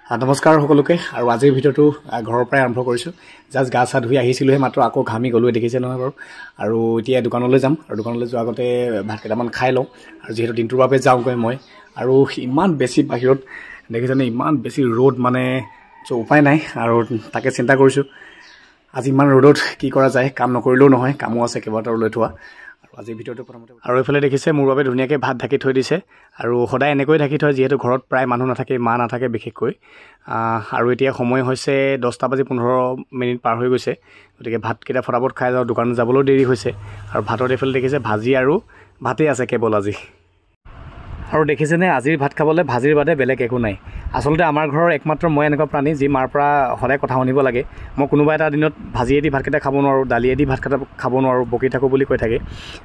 নমস্কাৰ সকলোকে আৰু আজিৰ ভিডিঅ'টো ঘৰৰ পৰাই আৰম্ভ কৰিছোঁ। জাষ্ট গা চা ধুই আহিছিলোঁহে মাত্ৰ, আকৌ ঘামি গ'লোৱে, দেখিছে নহয় বাৰু। আৰু এতিয়া দোকানলৈ যাম, আৰু দোকানলৈ যোৱাৰ আগতে ভাত কেইটামান খাই লওঁ। আৰু যিহেতু দিনটোৰ বাবে যাওঁগৈ মই, আৰু ইমান বেছি বাহিৰত দেখিছেনে, ইমান বেছি ৰ'দ, মানে উপায় নাই। আৰু তাকে চিন্তা কৰিছোঁ আজি ইমান ৰ'দত কি কৰা যায়, কাম নকৰিলেও নহয়, কামো আছে কেইবাটাও লৈ থোৱা। আজি ভিডিঅ'টো প্ৰথমতে আৰু এইফালে দেখিছে মোৰ বাবে ধুনীয়াকৈ ভাত ঢাকি থৈ দিছে। আৰু সদায় এনেকৈ ঢাকি থয়, যিহেতু ঘৰত প্ৰায় মানুহ নাথাকে, মা নাথাকে বিশেষকৈ। আৰু এতিয়া সময় হৈছে 10:15 পাৰ হৈ গৈছে। গতিকে ভাতকেইটা ফটাফট খাই যাওঁ, দোকানত যাবলৈও দেৰি হৈছে। আৰু ভাতত এইফালে দেখিছে ভাজি আৰু ভাতেই আছে কেৱল আজি। আৰু দেখিছেনে, আজিৰ ভাত খাবলৈ ভাজিৰ বাদে বেলেগ একো নাই। আচলতে আমাৰ ঘৰৰ একমাত্ৰ মই এনেকুৱা প্ৰাণী যি মাৰ পৰা সদায় কথা শুনিব লাগে। মই কোনোবা এটা দিনত ভাজিয়েদি ভাতকেইটা খাব নোৱাৰোঁ, দালিয়েদি ভাতকেইটা খাব নোৱাৰোঁ, বকি থাকোঁ বুলি কৈ থাকে।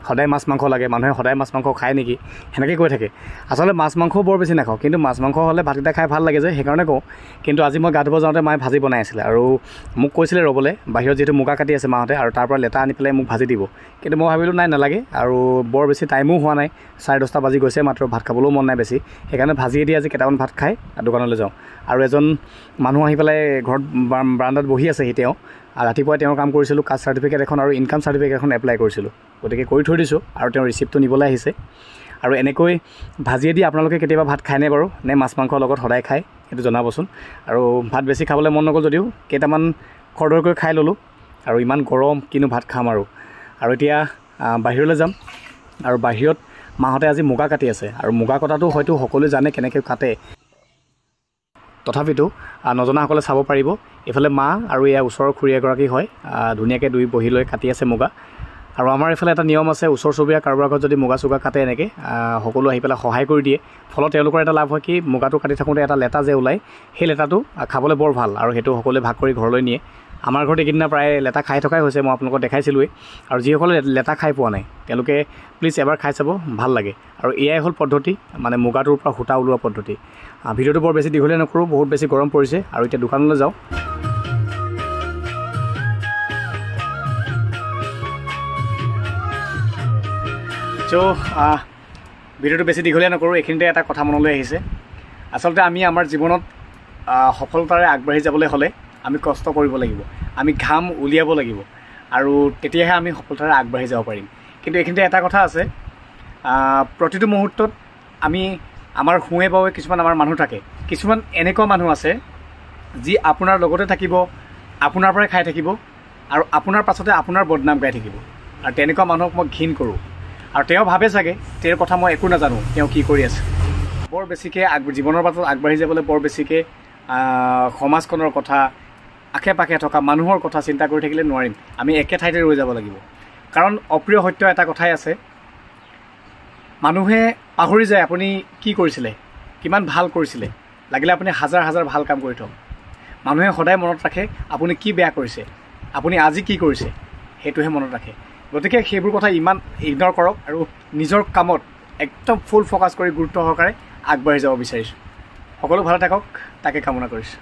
সদায় মাছ মাংস লাগে, মানুহে সদায় মাছ মাংস খায় নেকি সেনেকৈ কৈ থাকে। আচলতে মাছ মাংসও বৰ বেছি নাখাওঁ, কিন্তু মাছ মাংস হ'লে ভাতকেইটা খাই ভাল লাগে যে, সেইকাৰণে কওঁ। কিন্তু আজি মই গা ধুব যাওঁতে মায়ে ভাজি বনাই আছিলে, আৰু মোক কৈছিলে ৰ'বলৈ, বাহিৰত যিহেতু মুগা কাটি আছে মাহঁতে, আৰু তাৰ পৰা লেটা আনি পেলাই মোক ভাজি দিব। কিন্তু মই ভাবিলোঁ নাই, নালাগে, আৰু বৰ বেছি টাইমো হোৱা নাই, 10:30 বাজি গৈছে মাত্ৰ, ভাত খাবলৈও মন নাই বেছি। সেইকাৰণে ভাজিয়ে দি আজি কেইটামান ভাত খাই দোকানলৈ যাওঁ। আৰু এজন মানুহ আহি পেলাই ঘৰত বাৰান্দাত বহি আছে, তেওঁ ৰাতিপুৱাই তেওঁৰ কাম কৰিছিলোঁ, কাষ্ট চাৰ্টিফিকেট এখন আৰু ইনকাম চাৰ্টিফিকেট এখন এপ্লাই কৰিছিলোঁ। গতিকে কৰি থৈ দিছোঁ, আৰু তেওঁৰ ৰিচিপ্টটো নিবলৈ আহিছে। আৰু এনেকৈ ভাজিয়ে দি আপোনালোকে কেতিয়াবা ভাত খায়নে বাৰু, নে মাছ মাংসৰ লগত সদায় খায়, সেইটো জনাবচোন। আৰু ভাত বেছি খাবলৈ মন নগ'ল যদিও কেইটামান খৰদৰকৈ খাই ল'লোঁ। আৰু ইমান গৰম, কিনো ভাত খাম আৰু এতিয়া বাহিৰলৈ যাম। আৰু বাহিৰত মাহঁতে আজি মুগা কাটি আছে, আৰু মুগা কটাটো হয়তো সকলোৱে জানে কেনেকৈ কাটে, তথাপিতো নজনাসকলে চাব পাৰিব। এইফালে মা আৰু এয়া ওচৰৰ খুৰী এগৰাকী হয়, ধুনীয়াকৈ দুই বহি লৈ কাটি আছে মুগা। আৰু আমাৰ এইফালে এটা নিয়ম আছে, ওচৰ চুবুৰীয়া কাৰোবাৰ ঘৰত যদি মুগা চুগা কাটে এনেকৈ সকলো আহি পেলাই সহায় কৰি দিয়ে। ফলত তেওঁলোকৰ এটা লাভ হয় কি, মুগাটো কাটি থাকোঁতে এটা লেটা যে ওলায়, সেই লেটাটো খাবলৈ বৰ ভাল, আৰু সেইটো সকলোৱে ভাগ কৰি ঘৰলৈ নিয়ে। আমাৰ ঘৰত এইকেইদিনা প্ৰায় লেটা খাই থকাই হৈছে, মই আপোনালোকক দেখাইছিলোঁৱেই। আৰু যিসকলে লেটা খাই পোৱা নাই তেওঁলোকে প্লিজ এবাৰ খাই চাব, ভাল লাগে। আৰু এয়াই হ'ল পদ্ধতি, মানে মুগাটোৰ পৰা সূতা ওলোৱা পদ্ধতি। ভিডিঅ'টো বৰ বেছি দীঘলীয়া নকৰোঁ, বহুত বেছি গৰম পৰিছে। আৰু এতিয়া দোকানলৈ যাওঁ। ভিডিঅ'টো বেছি দীঘলীয়া নকৰোঁ, এইখিনিতে এটা কথা মনলৈ আহিছে। আচলতে আমি আমাৰ জীৱনত সফলতাৰে আগবাঢ়ি যাবলৈ হ'লে আমি কষ্ট কৰিব লাগিব, আমি ঘাম উলিয়াব লাগিব, আৰু তেতিয়াহে আমি সফলতাৰে আগবাঢ়ি যাব পাৰিম। কিন্তু এইখিনিতে এটা কথা আছে, প্ৰতিটো মুহূৰ্তত আমাৰ শুৱে বাৱে কিছুমান আমাৰ মানুহ থাকে, কিছুমান এনেকুৱা মানুহ আছে যি আপোনাৰ লগতে থাকিব, আপোনাৰ পৰাই খাই থাকিব, আৰু আপোনাৰ পাছতে আপোনাৰ বদনাম গাই থাকিব। আৰু তেনেকুৱা মানুহক মই ঘিণ কৰোঁ। আৰু তেওঁ ভাবে চাগে তেওঁৰ কথা মই একো নাজানো, তেওঁ কি কৰি আছে। বৰ বেছিকৈ জীৱনৰ বাটত আগবাঢ়ি যাবলৈ বৰ বেছিকৈ সমাজখনৰ কথা, আশে পাশে থকা মানুহৰ কথা চিন্তা কৰি থাকিলে নোৱাৰিম। আমি একে ঠাইতে ৰৈ যাব লাগিব। কাৰণ অপ্ৰিয় সত্য এটা কথাই আছে, মানুহে পাহৰি যায় আপুনি কি কৰিছিলে, কিমান ভাল কৰিছিলে। লাগিলে আপুনি হাজাৰ হাজাৰ ভাল কাম কৰি থওক, মানুহে সদায় মনত ৰাখে আপুনি কি বেয়া কৰিছে, আপুনি আজি কি কৰিছে, সেইটোহে মনত ৰাখে। গতিকে সেইবোৰ কথা ইমান ইগন'ৰ কৰক, আৰু নিজৰ কামত একদম ফুল ফ'কাছ কৰি গুৰুত্ব সহকাৰে আগবাঢ়ি যাব বিচাৰিছোঁ। সকলো ভালে থাকক, তাকে কামনা কৰিছোঁ।